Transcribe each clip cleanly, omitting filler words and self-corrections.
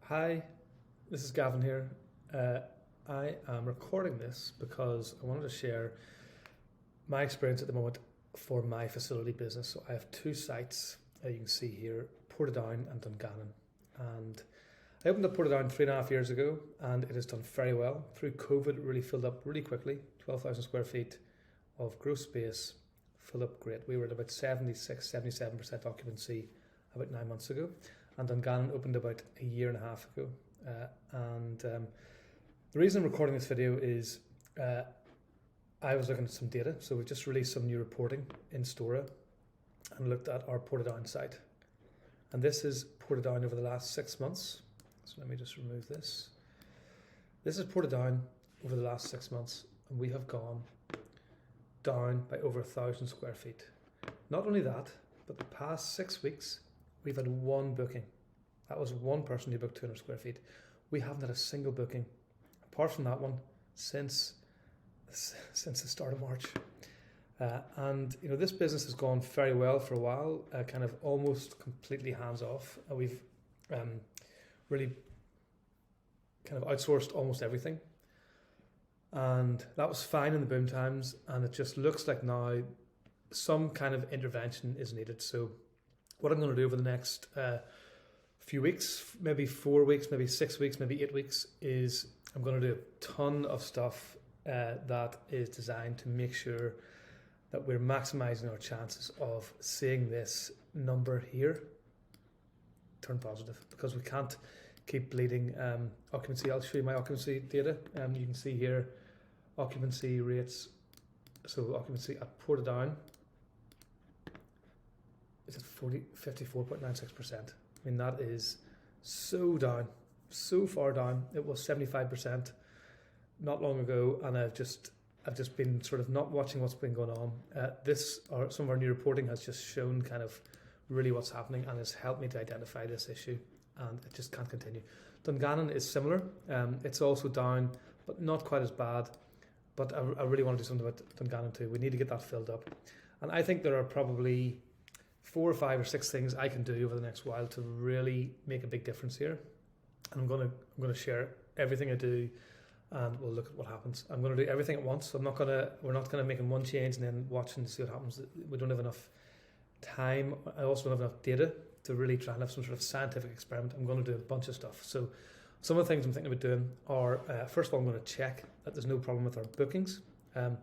Hi, this is Gavin here. I am recording this because I wanted to share my experience at the moment for my facility business. So I have two sites you can see here, Portadown and Dungannon. And I opened up Portadown 3.5 years ago and it has done very well. Through COVID, it really filled up really quickly, 12,000 square feet of gross space, filled up great. We were at about 76, 77% occupancy about 9 months ago. And Dungannon opened about a year and a half ago. The reason I'm recording this video is I was looking at some data. So we just released some new reporting in Stora and looked at our Portadown site. And this is Portadown over the last 6 months. So let me just remove this. This is Portadown over the last 6 months. And we have gone down by over 1,000 square feet. Not only that, but the past 6 weeks, we've had one booking. That was one person who booked 200 square feet. We haven't had a single booking, apart from that one, since the start of March. And you know, this business has gone very well for a while, kind of almost completely hands off. We've really kind of outsourced almost everything. And that was fine in the boom times. And it just looks like now some kind of intervention is needed. So what I'm going to do over the next few weeks, maybe 4 weeks, maybe 6 weeks, maybe 8 weeks, is I'm going to do a ton of stuff that is designed to make sure that we're maximizing our chances of seeing this number here turn positive, because we can't keep bleeding occupancy. I'll show you my occupancy data. You can see here occupancy rates. So occupancy at Portadown is at 54.96%. I mean, that is so down, so far down. It was 75% not long ago, and I've just been sort of not watching what's been going on. Some of our new reporting has just shown kind of really what's happening and has helped me to identify this issue, and it just can't continue. Dungannon is similar. It's also down, but not quite as bad. But I really want to do something about Dungannon too. We need to get that filled up, and I think there are probably 4 or 5 or 6 things I can do over the next while to really make a big difference here. And I'm going to share everything I do, and we'll look at what happens. I'm going to do everything at once. We're not going to make one change and then watch and see what happens. We don't have enough time. I also don't have enough data to really try and have some sort of scientific experiment. I'm going to do a bunch of stuff. So some of the things I'm thinking about doing are, first of all, I'm going to check that there's no problem with our bookings. I'm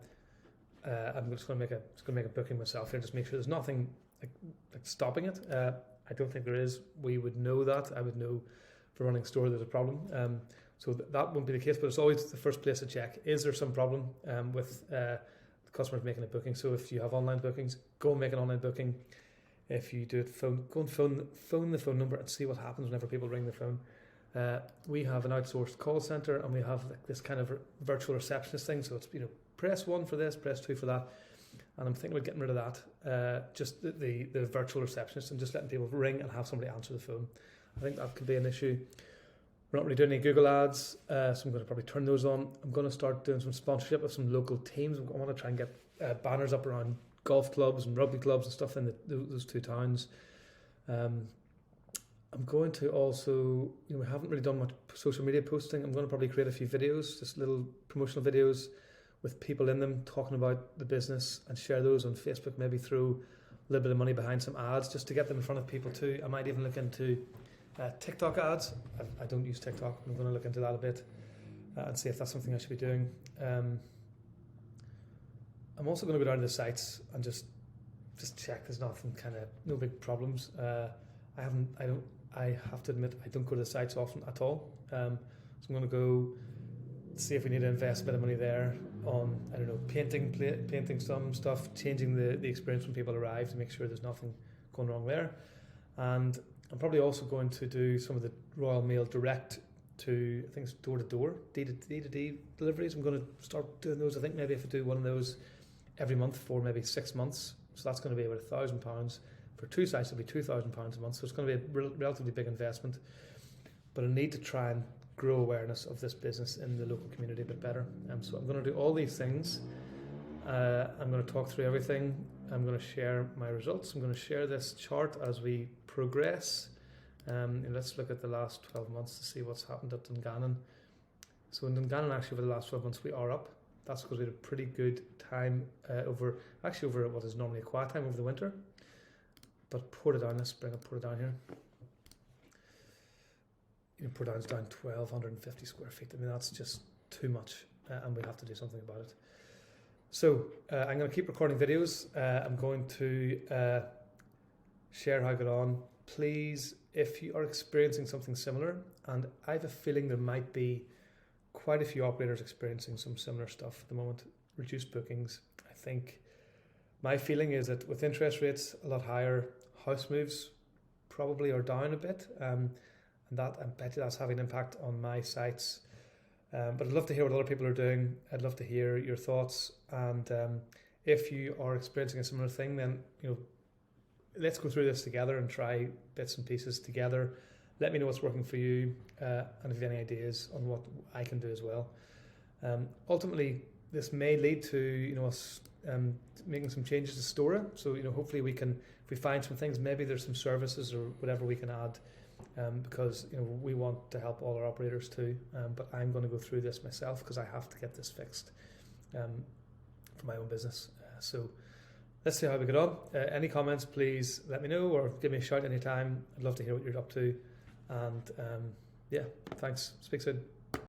just going to make a booking myself here, just make sure there's nothing like stopping it. I don't think there is. We would know that. I would know for running store there's a problem. So that won't be the case, but it's always the first place to check. Is there some problem with the customers making a booking? So if you have online bookings, go and make an online booking. If you do it go and phone the phone number and see what happens whenever people ring the phone. We have an outsourced call center, and we have like this kind of virtual receptionist thing. So it's, press 1 for this, press 2 for that. And I'm thinking about getting rid of that, just the virtual receptionist, and just letting people ring and have somebody answer the phone. I think that could be an issue. We're not really doing any Google ads, so I'm going to probably turn those on. I'm going to start doing some sponsorship of some local teams. I want to try and get banners up around golf clubs and rugby clubs and stuff in those two towns. I'm going to also, we haven't really done much social media posting. I'm going to probably create a few videos, just little promotional videos with people in them talking about the business, and share those on Facebook, maybe throw a little bit of money behind some ads just to get them in front of people too. I might even look into TikTok ads. I don't use TikTok. I'm going to look into that a bit and see if that's something I should be doing. I'm also going to go down to the sites and just check there's no big problems. I have to admit I don't go to the sites often at all. So I'm going to go see if we need to invest a bit of money there on, painting some stuff, changing the experience when people arrive to make sure there's nothing going wrong there. And I'm probably also going to do some of the Royal Mail direct to, I think it's door-to-door, D2D deliveries. I'm going to start doing those. I think maybe if I do one of those every month for maybe 6 months, so that's going to be about £1,000. For 2 sites, it'll be £2,000 a month, so it's going to be a relatively big investment. But I need to try and grow awareness of this business in the local community a bit better. So I'm going to do all these things. I'm going to talk through everything. I'm going to share my results. I'm going to share this chart as we progress. And let's look at the last 12 months to see what's happened at Dungannon. So in Dungannon, actually, over the last 12 months, we are up. That's because we had a pretty good time over what is normally a quiet time over the winter. But Portadown, let's bring up Portadown here. Portadown's down 1,250 square feet. I mean, that's just too much, and we have to do something about it. So I'm going to keep recording videos. I'm going to share how I got on. Please, if you are experiencing something similar, and I have a feeling there might be quite a few operators experiencing some similar stuff at the moment, reduced bookings. I think my feeling is that with interest rates a lot higher, house moves probably are down a bit, and that I bet you that's having an impact on my sites. But I'd love to hear what other people are doing. I'd love to hear your thoughts, and if you are experiencing a similar thing, then let's go through this together and try bits and pieces together. Let me know what's working for you, and if you have any ideas on what I can do as well. Ultimately, this may lead to us making some changes to Stora. So hopefully we can, if we find some things, maybe there's some services or whatever we can add, because we want to help all our operators too. But I'm going to go through this myself because I have to get this fixed for my own business. So let's see how we get on. Any comments, please let me know or give me a shout anytime. I'd love to hear what you're up to. And yeah, thanks. Speak soon.